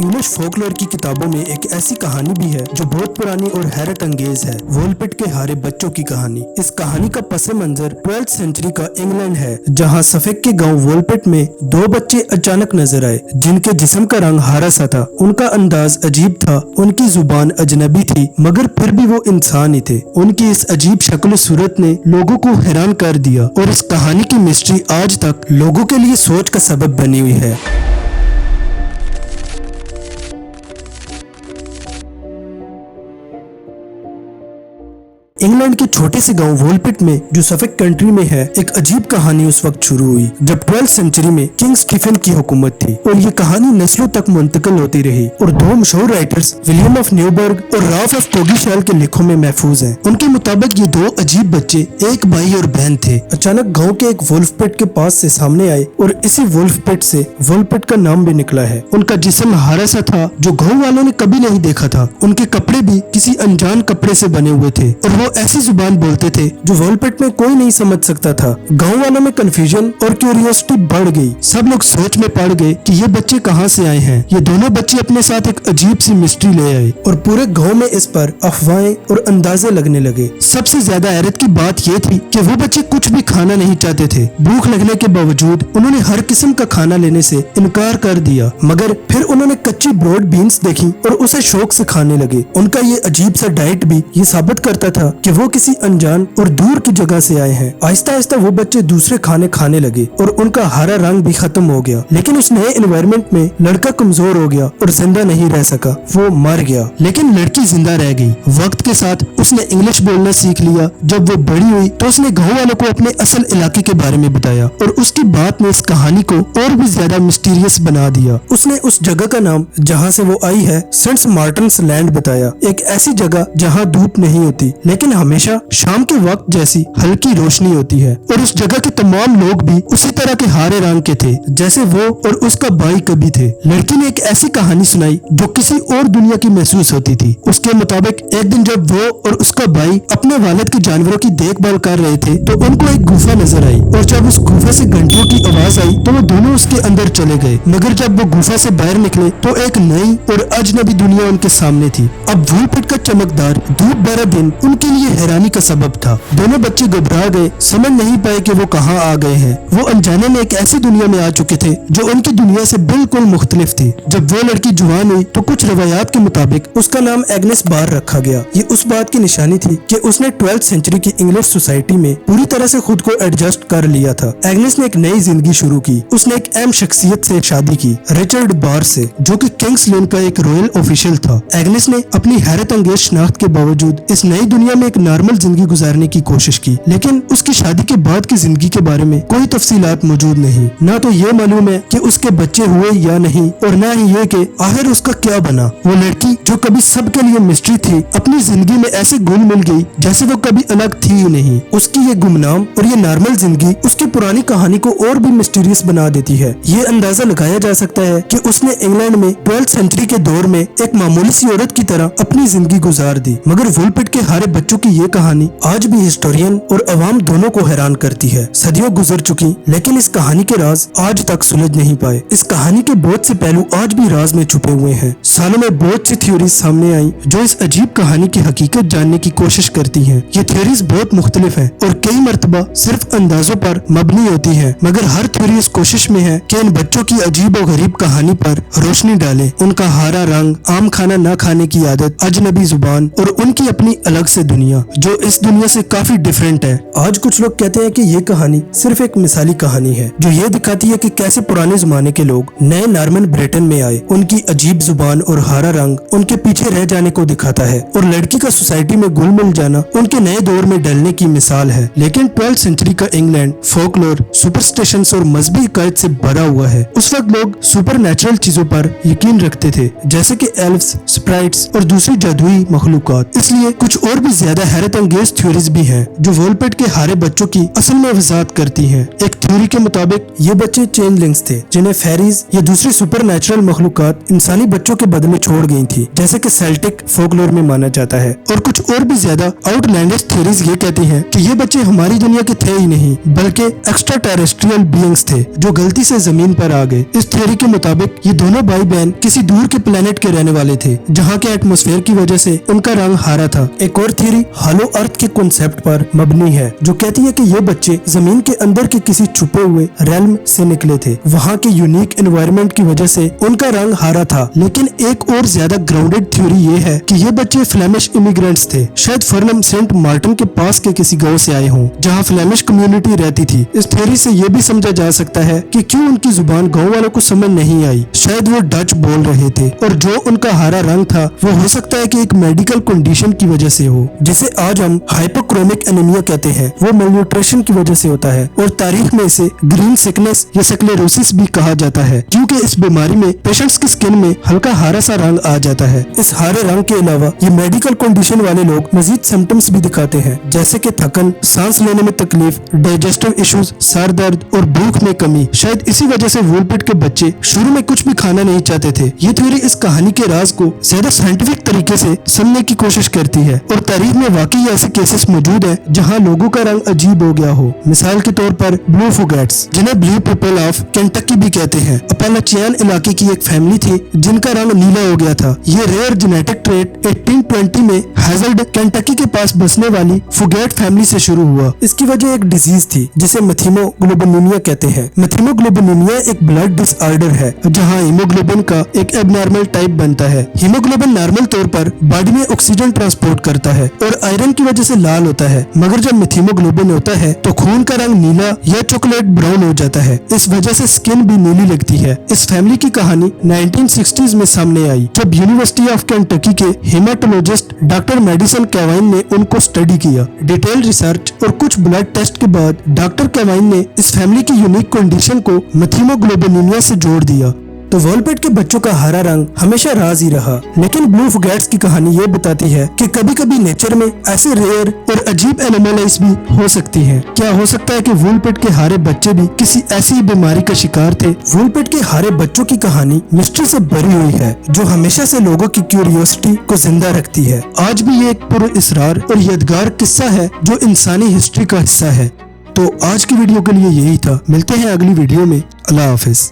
English folklore की किताबों में एक ऐसी कहानी भी है जो बहुत पुरानी और हैरत अंगेज है। वोलपिट के हारे बच्चों की कहानी। इस कहानी का पस मंजर 12th सेंचुरी का इंग्लैंड है, जहां सफेक के गांव वोलपिट में दो बच्चे अचानक नजर आए जिनके जिस्म का रंग हरा सा था। उनका अंदाज अजीब था, उनकी जुबान अजनबी थी, मगर फिर भी वो इंसान ही थे। उनकी इस अजीब शक्ल सूरत ने लोगों को हैरान कर दिया और इस कहानी की मिस्ट्री आज तक लोगों के लिए सोच का सबब बनी हुई है। इंग्लैंड के छोटे से गांव वोलपिट में जो सफेक कंट्री में है, एक अजीब कहानी उस वक्त शुरू हुई जब 12th सेंचुरी में किंग स्टीफन की हुकूमत थी और ये कहानी नस्लों तक मुंतकिल होती रही और दो मशहूर राइटर्स विलियम ऑफ न्यूबर्ग और राल्फ ऑफ कोगीशेल के लेखों में महफूज हैं। उनके मुताबिक ये दो अजीब बच्चे एक भाई और बहन थे। अचानक गाँव के एक वुल्फपिट के पास से सामने आए और इसी वुल्फपिट से वोलपिट का नाम भी निकला है। उनका जिस्म हरा सा था जो गाँव वालों ने कभी नहीं देखा था। उनके कपड़े भी किसी अनजान कपड़े से बने हुए थे और वो ऐसी जुबान बोलते थे जो वोलपिट में कोई नहीं समझ सकता था। गांव वालों में कंफ्यूजन और क्यूरियोसिटी बढ़ गई। सब लोग सोच में पड़ गए कि ये बच्चे कहां से आए हैं। ये दोनों बच्चे अपने साथ एक अजीब सी मिस्ट्री ले आए और पूरे गांव में इस पर अफवाहें और अंदाजे लगने लगे। सबसे ज्यादा हैरत की बात ये थी कि वो बच्चे कुछ भी खाना नहीं चाहते थे। भूख लगने के बावजूद उन्होंने हर किस्म का खाना लेने से इनकार कर दिया, मगर फिर उन्होंने कच्ची ब्रॉड बीन्स देखी और उसे शौक से खाने लगे। उनका ये अजीब सा डाइट भी ये साबित करता था कि वो किसी अनजान और दूर की जगह से आए हैं। आहिस्ता आहिस्ता वो बच्चे दूसरे खाने खाने लगे और उनका हरा रंग भी खत्म हो गया। लेकिन उस नए एनवायरनमेंट में लड़का कमजोर हो गया और जिंदा नहीं रह सका। वो मर गया, लेकिन लड़की जिंदा रह गई। वक्त के साथ उसने इंग्लिश बोलना सीख लिया। जब वो बड़ी हुई तो उसने गाँव वालों को अपने असल इलाके के बारे में बताया और उसकी बात ने इस कहानी को और भी ज्यादा मिस्टीरियस बना दिया। उसने उस जगह का नाम जहाँ से वो आई है सेंट मार्टिन्स लैंड बताया। एक ऐसी जगह जहाँ धूप नहीं होती लेकिन हमेशा शाम के वक्त जैसी हल्की रोशनी होती है और उस जगह के तमाम लोग भी उसी तरह के हरे रंग के थे जैसे वो और उसका भाई कभी थे। लड़की ने एक ऐसी कहानी सुनाई जो किसी और दुनिया की महसूस होती थी। उसके मुताबिक एक दिन जब वो और उसका भाई अपने वालिद के जानवरों की देखभाल कर रहे थे तो उनको एक गुफा नजर आई और जब उस गुफा से घंटियों की आवाज आई तो वो दोनों उसके अंदर चले गए। मगर जब वो गुफा से बाहर निकले तो एक नई और अजनबी दुनिया उनके सामने थी। अब वोलपिट का चमकदार धूप भरा दिन उनके लिए हैरानी का सबब था। दोनों बच्चे घबरा गए, समझ नहीं पाए कि वो कहाँ आ गए हैं। वो अनजाने में एक ऐसी दुनिया में आ चुके थे जो उनकी दुनिया से बिल्कुल मुख्तलिफ थी। जब वो लड़की जवान हुई तो कुछ रवायात के मुताबिक उसका नाम एग्नेस बार रखा गया। ये उस बात की निशानी थी कि उसने 12th सेंचुरी की इंग्लिश सोसाइटी में पूरी तरह से खुद को एडजस्ट कर लिया था। एग्नेस ने एक नई जिंदगी शुरू की। उसने एक अहम शख्सियत से शादी की, रिचर्ड बार से, जो कि किंग्स लेन का एक रॉयल ऑफिशियल था। एग्नेस ने अपनी हैरत अंगेज शनाख्त के बावजूद इस नई दुनिया में एक नॉर्मल जिंदगी गुजारने की कोशिश की, लेकिन उसकी शादी के बाद की जिंदगी के बारे में कोई तफसीलात मौजूद नहीं। ना तो ये मालूम है कि उसके बच्चे हुए या नहीं और ना ही ये कि आखिर उसका क्या बना। वो लड़की जो कभी सबके लिए मिस्ट्री थी अपनी जिंदगी में ऐसे घुल मिल गई जैसे वो कभी अलग थी ही नहीं। उसकी ये गुमनाम और ये नॉर्मल जिंदगी उसकी पुरानी कहानी को और भी मिस्टीरियस बना देती है। ये अंदाजा लगाया जा सकता है कि उसने इंग्लैंड में 12th सेंचुरी के दौर में एक मामूली सी औरत की तरह अपनी जिंदगी गुजार दी। मगर वोलपिट के हारे बच्चों की ये कहानी आज भी हिस्टोरियन और अवाम दोनों को हैरान करती है। सदियों गुजर चुकी लेकिन इस कहानी के राज आज तक सुलझ नहीं पाए। इस कहानी के बहुत से पहलू आज भी राज में छुपे हुए हैं। सालों में बहुत सी थ्योरीज सामने आई जो इस अजीब कहानी की हकीकत जानने की कोशिश करती हैं। ये थ्योरीज बहुत मुख्तलिफ हैं और कई मर्तबा सिर्फ अंदाजों पर मबनी होती हैं, मगर हर थ्योरी इस कोशिश में है कि इन बच्चों की अजीब और गरीब कहानी पर रोशनी डाले। उनका हरा रंग, आम खाना न खाने की आदत, अजनबी जुबान और उनकी अपनी अलग से दुनिया जो इस दुनिया से काफी डिफरेंट है। आज कुछ लोग कहते हैं कि ये कहानी सिर्फ एक मिसाली कहानी है जो ये दिखाती है कि कैसे पुराने जमाने के लोग नए नॉर्मन ब्रिटेन में आए। उनकी अजीब जुबान और हरा रंग उनके पीछे रह जाने को दिखाता है और लड़की का सोसाइटी में घुल मिल जाना उनके नए दौर में ढलने की मिसाल है। लेकिन 12th सेंचुरी का इंग्लैंड फोकलोर, सुपरस्टिशंस और मजहबी अकायद से भरा हुआ है। उस वक्त लोग सुपर नेचुरल चीजों पर यकीन रखते थे जैसे कि एल्व्स, स्प्राइट्स और दूसरी जादुई मखलूकात। इसलिए कुछ और भी ज्यादा हैरत अंगेज थ्योरीज भी हैं जो वोलपिट के हारे बच्चों की असल में वजाहत करती हैं। एक थ्योरी के मुताबिक ये बच्चे चेंजलिंग्स थे जिन्हें फेरीज या दूसरी सुपर नेचुरल मखलूकात इंसानी बच्चों के बदले छोड़ गई थी, जैसे कि सेल्टिक फोकलोर में माना जाता है। और कुछ और भी ज्यादा आउटलैंडिश थ्योरीज ये कहती हैं कि ये बच्चे हमारी दुनिया के थे ही नहीं बल्कि एक्स्ट्रा टेरेस्ट्रियल बीइंग्स थे जो गलती से जमीन पर आ गए। इस थ्योरी के मुताबिक ये दोनों भाई बहन किसी दूर के प्लेनेट के रहने वाले थे जहाँ के एटमॉस्फेयर की वजह से उनका रंग हरा था। एक और थ्योरी हॉलो अर्थ के कॉन्सेप्ट पर मबनी है जो कहती है कि ये बच्चे जमीन के अंदर के किसी छुपे हुए रेल्म से निकले थे। वहाँ के यूनिक एनवायरनमेंट की वजह से उनका रंग हरा था। लेकिन एक और ज्यादा ग्राउंडेड थ्योरी ये है कि ये बच्चे फ्लेमिश इमिग्रेंट्स थे, शायद फर्नम सेंट मार्टिन के पास के किसी गांव से आए हों जहाँ फ्लेमिश कम्युनिटी रहती थी। इस थ्योरी से ये भी समझा जा सकता है कि क्यों उनकी जुबान गांव वालों को समझ नहीं आई, शायद वो डच बोल रहे थे और जो उनका हरा रंग था वो हो सकता है कि एक मेडिकल कंडीशन की वजह से हो जिसे आज हम हाइपोक्रोमिक एनीमिया कहते हैं। वो मेलन्यूट्रिशन की वजह से होता है और तारीख में इसे ग्रीन सिकनेस या स्क्लेरोसिस भी कहा जाता है क्योंकि इस बीमारी में पेशेंट्स की स्किन में हल्का हरा सा रंग आ जाता है। इस हरे रंग के अलावा ये मेडिकल कंडीशन वाले लोग मजीद सिम्टम्स भी दिखाते हैं जैसे कि थकन, सांस लेने में तकलीफ, डाइजेस्टिव इश्यूज, सर दर्द और भूख में कमी। शायद इसी वजह से वुलपिट के बच्चे शुरू में कुछ भी खाना नहीं चाहते थे। ये थ्योरी इस कहानी के राज को ज्यादा साइंटिफिक तरीके से समझने की कोशिश करती है और तारीख में वाकई ऐसे केसेस मौजूद हैं जहां लोगों का रंग अजीब हो गया हो। मिसाल के तौर पर ब्लू फुगेट्स जिन्हें ब्लू पीपल ऑफ केंटकी भी कहते हैं। अपैलाचियन इलाके की एक फैमिली थी जिनका रंग नीला हो गया था। ये रेयर जेनेटिक ट्रेट 1820 में हैजल्ड केंटकी के पास बसने वाली फुगेट फैमिली से शुरू हुआ। इसकी वजह एक डिजीज थी जिसे मेथिमोग्लोबिनिमिया कहते हैं। मेथिमोग्लोबिनिमिया एक ब्लड डिसऑर्डर है जहां हीमोग्लोबिन का एक एबनॉर्मल टाइप बनता है। हीमोग्लोबिन नॉर्मल तौर पर बॉडी में ऑक्सीजन ट्रांसपोर्ट करता है और आयरन की वजह से लाल होता है, मगर जब मेथिमोग्लोबिन होता है तो खून का रंग नीला या चॉकलेट ब्राउन हो जाता है। इस वजह से स्किन भी नीली लगती है। इस फैमिली की कहानी 1960s में सामने आई जब यूनिवर्सिटी ऑफ केंटकी के हेमाटोलॉजिस्ट डॉक्टर मेडिसन कैवाइन ने उनको स्टडी किया। डिटेल रिसर्च और कुछ ब्लड टेस्ट के बाद डॉक्टर कैवाइन ने इस फैमिली की यूनिक कंडीशन को मेथिमोग्लोबिनिमिया से जोड़ दिया। तो वुलपिट के बच्चों का हरा रंग हमेशा राज ही रहा, लेकिन ब्लू फुगेट्स की कहानी ये बताती है कि कभी कभी नेचर में ऐसे रेयर और अजीब एनोमलीज भी हो सकती हैं। क्या हो सकता है कि वुलपिट के हरे बच्चे भी किसी ऐसी बीमारी का शिकार थे? वुलपिट के हरे बच्चों की कहानी मिस्ट्री से भरी हुई है जो हमेशा से लोगों की क्यूरियोसिटी को जिंदा रखती है। आज भी ये एक पुरअसरार और यादगार किस्सा है जो इंसानी हिस्ट्री का हिस्सा है। तो आज की वीडियो के लिए यही था। मिलते हैं अगली वीडियो में। अल्लाह हाफिज।